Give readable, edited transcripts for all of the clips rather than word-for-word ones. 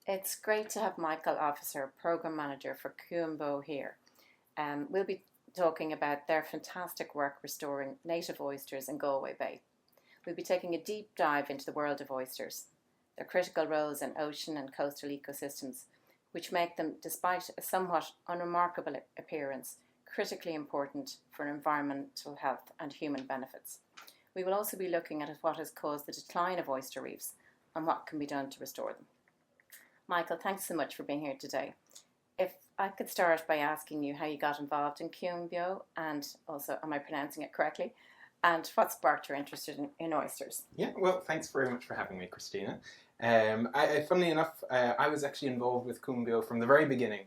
It's great to have Michael Officer, Programme Manager for CuanBeo here. We'll be talking about their fantastic work restoring native oysters in Galway Bay. We'll be taking a deep dive into the world of oysters, their critical roles in ocean and coastal ecosystems, which make them, despite a somewhat unremarkable appearance, critically important for environmental health and human benefits. We will also be looking at what has caused the decline of oyster reefs and what can be done to restore them. Michael, thanks so much for being here today. If I could start by asking you how you got involved in CuanBeo, and also, am I pronouncing it correctly, and what sparked your interest in oysters? Yeah, well, thanks very much for having me, Christina. Funnily enough, I was actually involved with CuanBeo from the very beginning.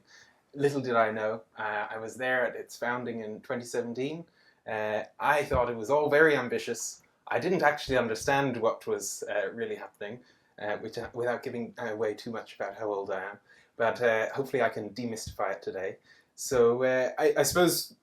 Little did I know, I was there at its founding in 2017. I thought it was all very ambitious. I didn't actually understand what was really happening. Without giving away too much about how old I am, but hopefully I can demystify it today. So I suppose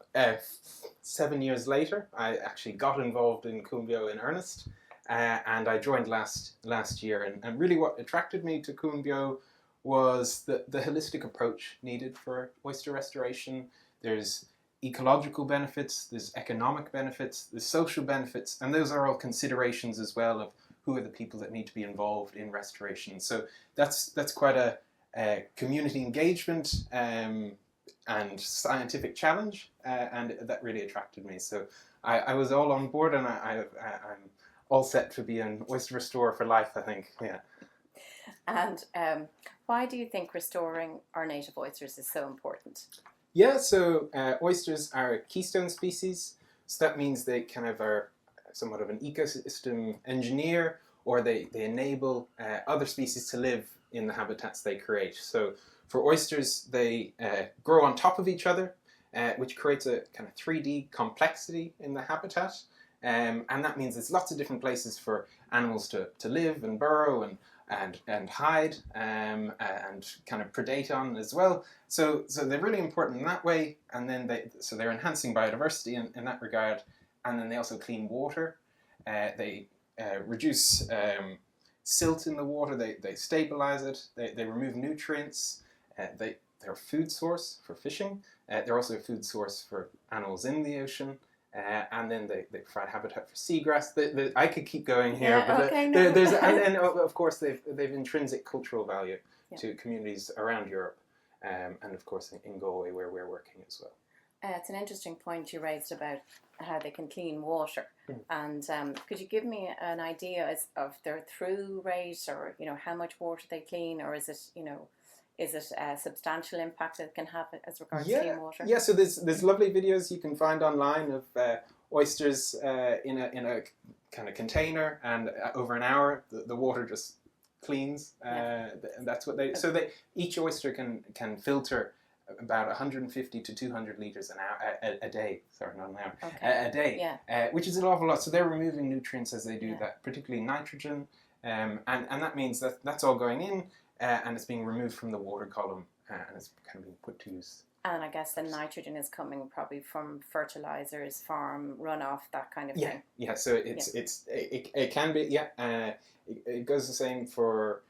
7 years later, I actually got involved in CuanBeo in earnest, and I joined last year. And really, what attracted me to CuanBeo was the holistic approach needed for oyster restoration. There's ecological benefits, there's economic benefits, there's social benefits, and those are all considerations as well of who are the people that need to be involved in restoration. So that's quite a community engagement and scientific challenge, and that really attracted me. So I was all on board, and I'm all set to be an oyster restorer for life, I think. Yeah. And why do you think restoring our native oysters is so important? Yeah, so oysters are a keystone species, so that means they kind of are somewhat of an ecosystem engineer, or they enable other species to live in the habitats they create. So for oysters, they grow on top of each other, which creates a kind of 3D complexity in the habitat. And that means there's lots of different places for animals to live and burrow and hide and kind of predate on as well. So they're really important in that way, and then they're enhancing biodiversity in that regard. And then they also clean water. They reduce silt in the water. They stabilize it. They remove nutrients. They're a food source for fishing. They're also a food source for animals in the ocean. And then they provide habitat for seagrass. I could keep going here, yeah, but okay, and then of course they've intrinsic cultural value to communities around Europe, and of course in Galway where we're working as well. It's an interesting point you raised about how they can clean water, and could you give me an idea of their through rate, or how much water they clean, or is it a substantial impact it can have as regards to clean water? Yeah, so there's lovely videos you can find online of oysters in a kind of container, and over an hour the water just cleans. And that's what each oyster can filter about 150 to 200 litres an hour a day. Sorry, not an hour. Okay. A day. Yeah. Which is an awful lot. So they're removing nutrients as they do that, particularly nitrogen, and that means that's all going in, and it's being removed from the water column, and it's kind of being put to use. And I guess the nitrogen is coming probably from fertilizers, farm runoff, that kind of thing. Yeah. So it can be. Yeah. It goes the same for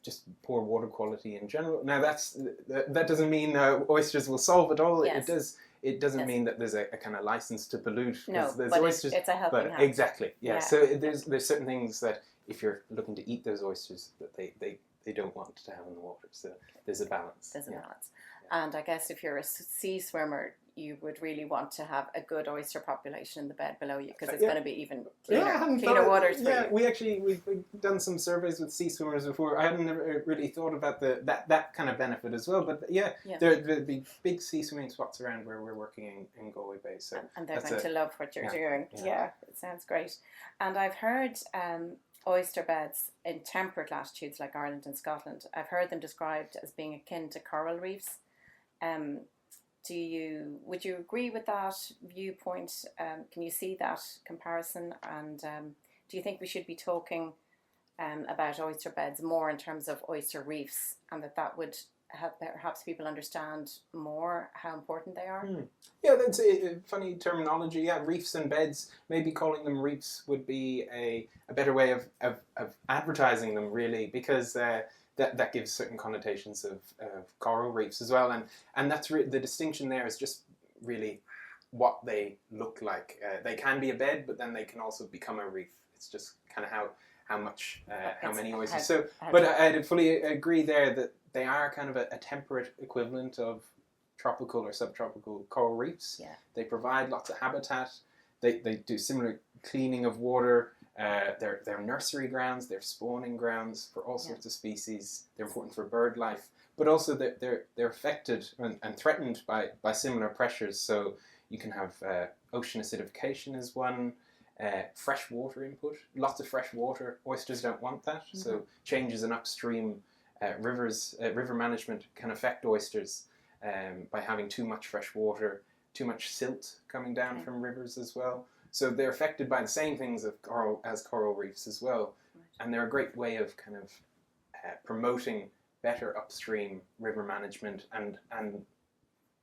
just poor water quality in general. Now that doesn't mean oysters will solve it all. Yes. It doesn't mean that there's a kind of license to pollute. No, there's but oysters, it's a helping hand. Exactly. Yeah. So there's certain things that if you're looking to eat those oysters that they don't want to have in the water. So there's a balance. There's a balance. And I guess if you're a sea swimmer, you would really want to have a good oyster population in the bed below you, because it's going to be even cleaner waters for you. Yeah, we've done some surveys with sea swimmers before. I hadn't never really thought about that kind of benefit as well. But there'd be big sea swimming spots around where we're working in Galway Bay. So and they're going to love what you're doing. Yeah, it sounds great. And I've heard oyster beds in temperate latitudes like Ireland and Scotland, I've heard them described as being akin to coral reefs. Would you agree with that viewpoint? Can you see that comparison? And do you think we should be talking about oyster beds more in terms of oyster reefs, and that would help perhaps people understand more how important they are? Yeah, that's a funny terminology. Yeah, reefs and beds. Maybe calling them reefs would be a better way of advertising them, really, because that gives certain connotations of coral reefs as well, and that's the distinction there is just really what they look like. They can be a bed, but then they can also become a reef. It's just kind of how many oysters. But I'd fully agree there that they are kind of a temperate equivalent of tropical or subtropical coral reefs. Yeah. They provide lots of habitat. They do similar cleaning of water. They're nursery grounds. They're spawning grounds for all sorts of species. They're important for bird life, but also they're affected and threatened by similar pressures. So you can have ocean acidification as one. Fresh water input, lots of fresh water. Oysters don't want that, so changes in upstream river management can affect oysters by having too much fresh water, too much silt coming down from rivers as well. So they're affected by the same things as coral reefs as well, and they're a great way of kind of promoting better upstream river management and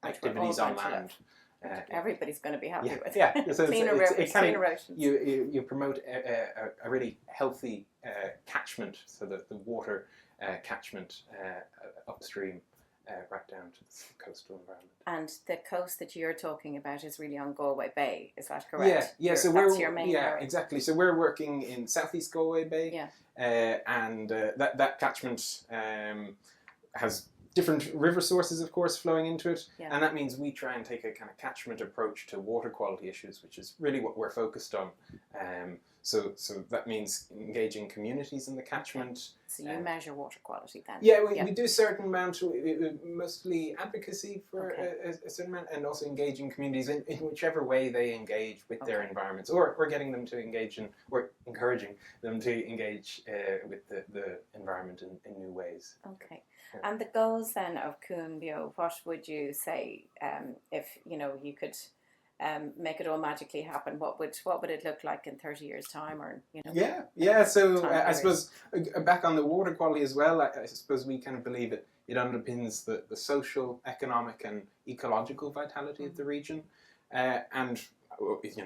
activities on land. Everybody's going to be happy with. Yeah, so cleaner rivers, cleaner oceans. You promote a really healthy catchment, so that the water catchment upstream right down to the coastal environment. And the coast that you're talking about is really on Galway Bay, is that correct? Yeah. So that's your main area. Exactly. So we're working in southeast Galway Bay, and that catchment has different river sources, of course, flowing into it, and that means we try and take a kind of catchment approach to water quality issues, which is really what we're focused on. So that means engaging communities in the catchment. So you measure water quality then? Yeah, we do certain amount, mostly advocacy for a certain amount, and also engaging communities in whichever way they engage with their environments, or getting them to engage or encouraging them to engage with the environment in new ways. Okay. And the goals then of CuanBeo, what would you say if you could make it all magically happen? What would it look like in 30 years' time, or So I suppose back on the water quality as well. I suppose we kind of believe it underpins the social, economic, and ecological vitality of the region, and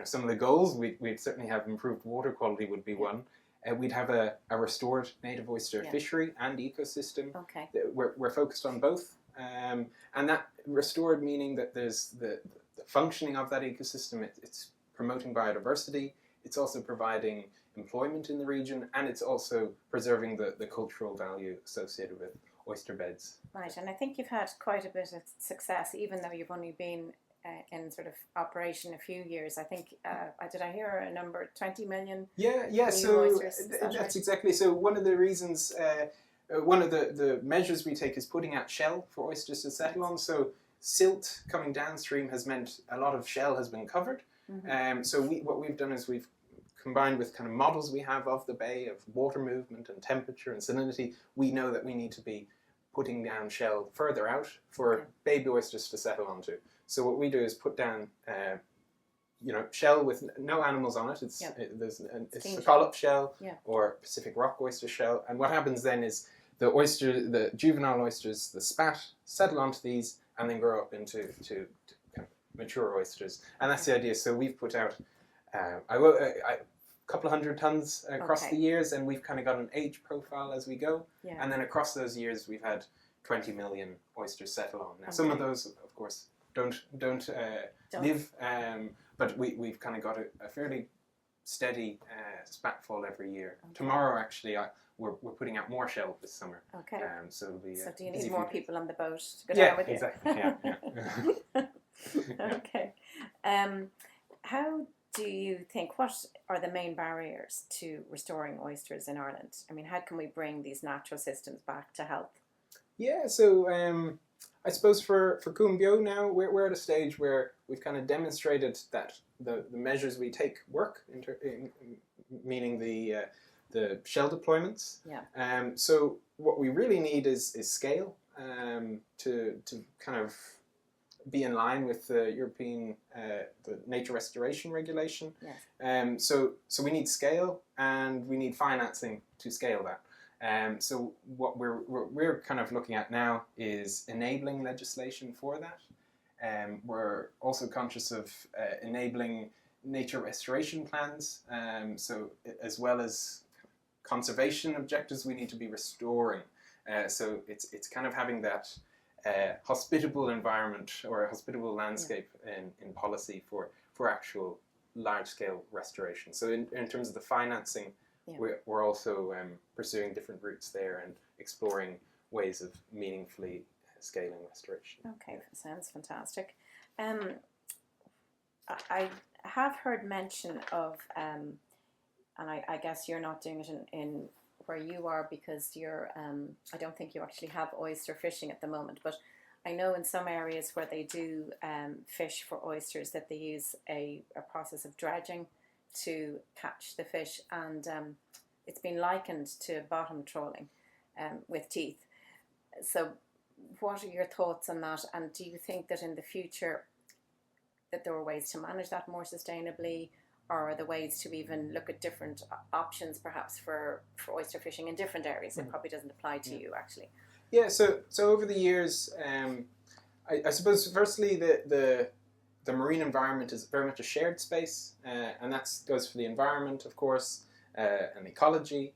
some of the goals we'd certainly have improved water quality would be one. We'd have a restored native oyster fishery and ecosystem. Okay. We're focused on both, and that restored meaning that there's the functioning of that ecosystem. It's promoting biodiversity. It's also providing employment in the region, and it's also preserving the cultural value associated with oyster beds. Right, and I think you've had quite a bit of success, even though you've only been in sort of operation a few years. I think, did I hear a number, 20 million? So oysters, that's right? exactly. So one of the reasons, one of the measures we take is putting out shell for oysters to settle on. So silt coming downstream has meant a lot of shell has been covered. So what we've done is we've combined with kind of models we have of the bay, of water movement and temperature and salinity. We know that we need to be putting down shell further out for baby oysters to settle onto. So what we do is put down, shell with no animals on it. It's a scallop shell or Pacific rock oyster shell. And what happens then is the juvenile oysters, the spat, settle onto these and then grow up into kind of mature oysters. And that's the idea. So we've put out a couple of 100 tons across the years, and we've kind of got an age profile as we go. And then across those years, we've had 20 million oysters settle on. Now, some of those, of course, don't live, but we've kind of got a fairly steady spatfall every year. Tomorrow, actually, we're putting out more shell this summer. Okay. So it'll be. So do you need more people on the boat to go down with you? Exactly. Okay. How do you think? What are the main barriers to restoring oysters in Ireland? I mean, how can we bring these natural systems back to health? Yeah. So I suppose for CuanBeo now, we're at a stage where we've kind of demonstrated that the measures we take work, meaning the shell deployments. So what we really need is scale to kind of be in line with the European the nature restoration regulation. So we need scale, and we need financing to scale that. So what we're kind of looking at now is enabling legislation for that. We're also conscious of enabling nature restoration plans. So as well as conservation objectives, we need to be restoring So it's kind of having that hospitable environment or a hospitable landscape in policy for actual large-scale restoration. So in terms of the financing, we're also pursuing different routes there and exploring ways of meaningfully scaling restoration. Okay, sounds fantastic. I have heard mention of, and I guess you're not doing it in where you are because you're, I don't think you actually have oyster fishing at the moment, but I know in some areas where they do fish for oysters that they use a process of dredging to catch the fish, and it's been likened to bottom trawling with teeth. So what are your thoughts on that, and do you think that in the future that there are ways to manage that more sustainably, or are there ways to even look at different options perhaps for oyster fishing in different areas? It probably doesn't apply to you actually. Yeah, so over the years, I suppose firstly the marine environment is very much a shared space, and that goes for the environment, of course, and ecology,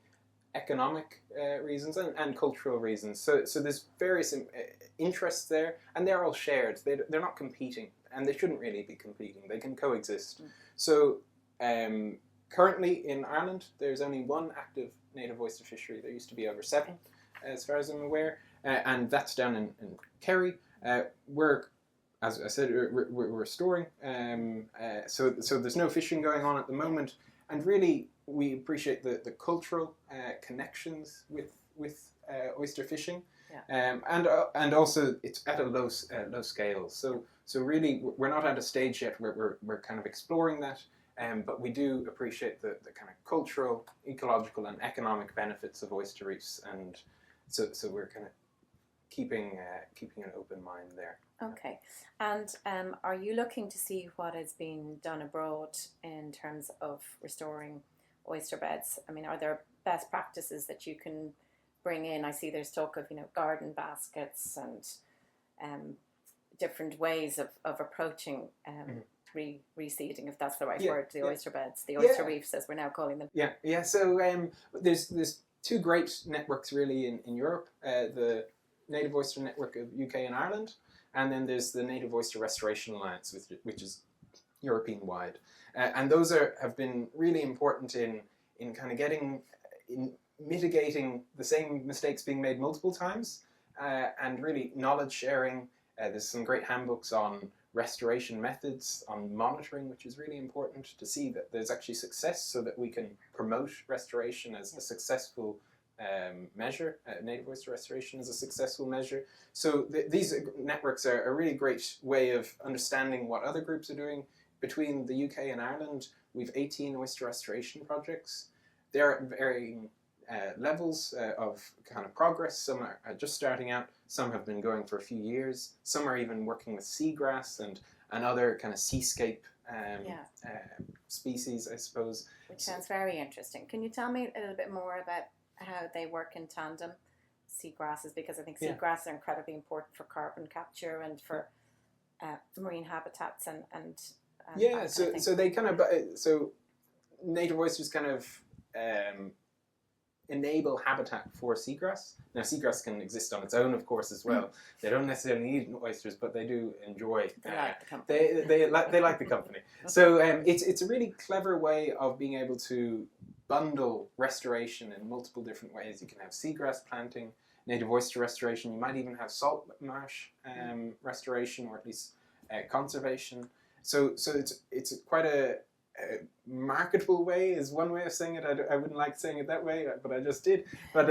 economic reasons, and cultural reasons. So there's various interests there, and they're all shared. They're not competing, and they shouldn't really be competing. They can coexist. So currently in Ireland, there's only one active native oyster fishery. There used to be over 7, as far as I'm aware, and that's down in Kerry. We're, as I said, we're restoring. So there's no fishing going on at the moment, and really we appreciate the cultural connections with oyster fishing, and also it's at a low scale. So really we're not at a stage yet where we're kind of exploring that. But we do appreciate the kind of cultural, ecological, and economic benefits of oyster reefs, and so we're kind of keeping an open mind there. Okay, and are you looking to see what is being done abroad in terms of restoring oyster beds? I mean, are there best practices that you can bring in? I see there's talk of garden baskets and different ways of approaching reseeding, if that's the right word, the oyster beds, the oyster reefs as we're now calling them. Yeah. So there's 2 great networks really in Europe, the Native Oyster Network of UK and Ireland, and then there's the Native Oyster Restoration Alliance, which is European-wide. And those have been really important in kind of mitigating the same mistakes being made multiple times, and really knowledge sharing. There's some great handbooks on restoration methods, on monitoring, which is really important to see that there's actually success so that we can promote restoration as a successful measure. Native oyster restoration is a successful measure. So these networks are a really great way of understanding what other groups are doing. Between the UK and Ireland, we've 18 oyster restoration projects. They're at varying levels of kind of progress. Some are just starting out, some have been going for a few years, some are even working with seagrass and other kind of seascape species, I suppose. Which sounds very interesting. Can you tell me a little bit more about how they work in tandem, seagrasses? Because I think seagrasses are incredibly important for carbon capture and for marine habitats and so they kind of native oysters kind of enable habitat for seagrass. Now, seagrass can exist on its own, of course, as well. They don't necessarily need oysters, but they do enjoy. They like the company. So it's a really clever way of being able to bundle restoration in multiple different ways. You can have seagrass planting, native oyster restoration. You might even have saltmarsh restoration, or at least conservation. So it's quite a marketable way is one way of saying it. I wouldn't like saying it that way, but I just did. But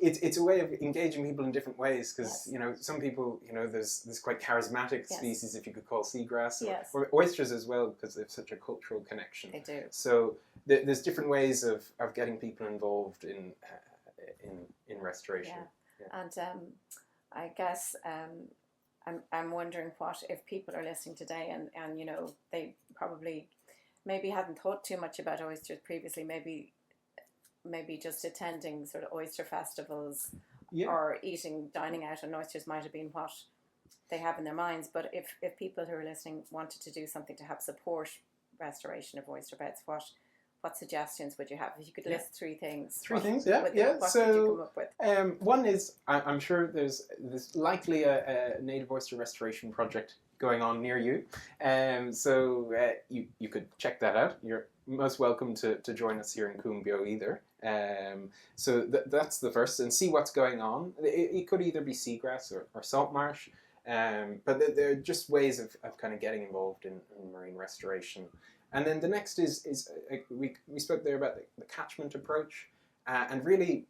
it's a way of engaging people in different ways, because some people, there's quite charismatic species, if you could call seagrass, or oysters as well, because they have such a cultural connection. They do. So there's different ways of getting people involved in restoration. Yeah. And I guess I'm wondering what if people are listening today and they probably maybe hadn't thought too much about oysters previously, maybe just attending sort of oyster festivals or dining out on oysters might have been what they have in their minds. But if people who are listening wanted to do something to help support restoration of oyster beds, what suggestions would you have? If you could Yeah. list three things. Three things, yeah. What So, would you come up with? one is, I'm sure there's likely a native oyster restoration project going on near you. So you could check that out. You're most welcome to join us here in CuanBeo either. So that's the first, and see what's going on. It could either be seagrass or saltmarsh, but they're just ways of kind of getting involved in marine restoration. And then the next is we spoke there about the catchment approach, and really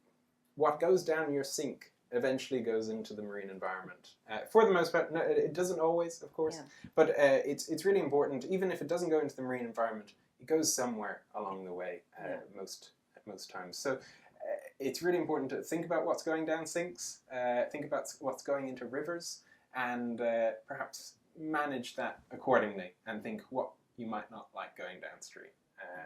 what goes down your sink eventually goes into the marine environment. For the most part, no, it doesn't always, of course, but it's really important. Even if it doesn't go into the marine environment, it goes somewhere along the way most times. So it's really important to think about what's going down sinks, think about what's going into rivers, and perhaps manage that accordingly, and think what you might not like going downstream,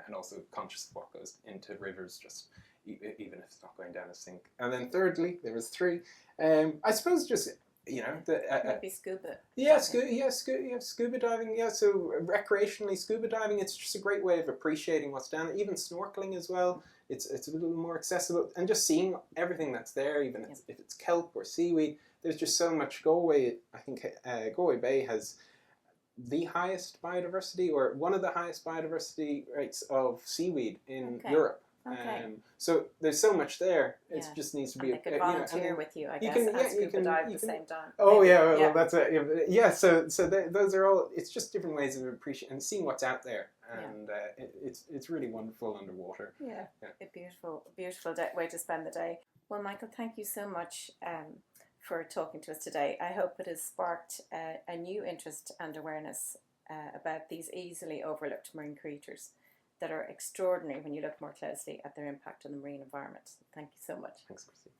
and also conscious of what goes into rivers, just even if it's not going down a sink. And then thirdly, there was three. I suppose just Maybe scuba. Scuba diving. Yeah, so recreationally scuba diving, it's just a great way of appreciating what's down there. Even snorkeling as well. It's a little more accessible, and just seeing everything that's there, even if it's kelp or seaweed. There's just so much. Galway, I think, Galway Bay has the highest biodiversity, or one of the highest biodiversity rates of seaweed in Europe. Okay. So there's so much there. It just needs to be. And they could volunteer with you, I guess, and scuba dive at the same time. Oh maybe. well, that's it. Yeah. So those are all. It's just different ways of appreciating and seeing what's out there, and it's really wonderful underwater. Yeah. A beautiful way to spend the day. Well, Michael, thank you so much for talking to us today. I hope it has sparked a new interest and awareness about these easily overlooked marine creatures that are extraordinary when you look more closely at their impact on the marine environment. Thank you so much. Thanks, Christine.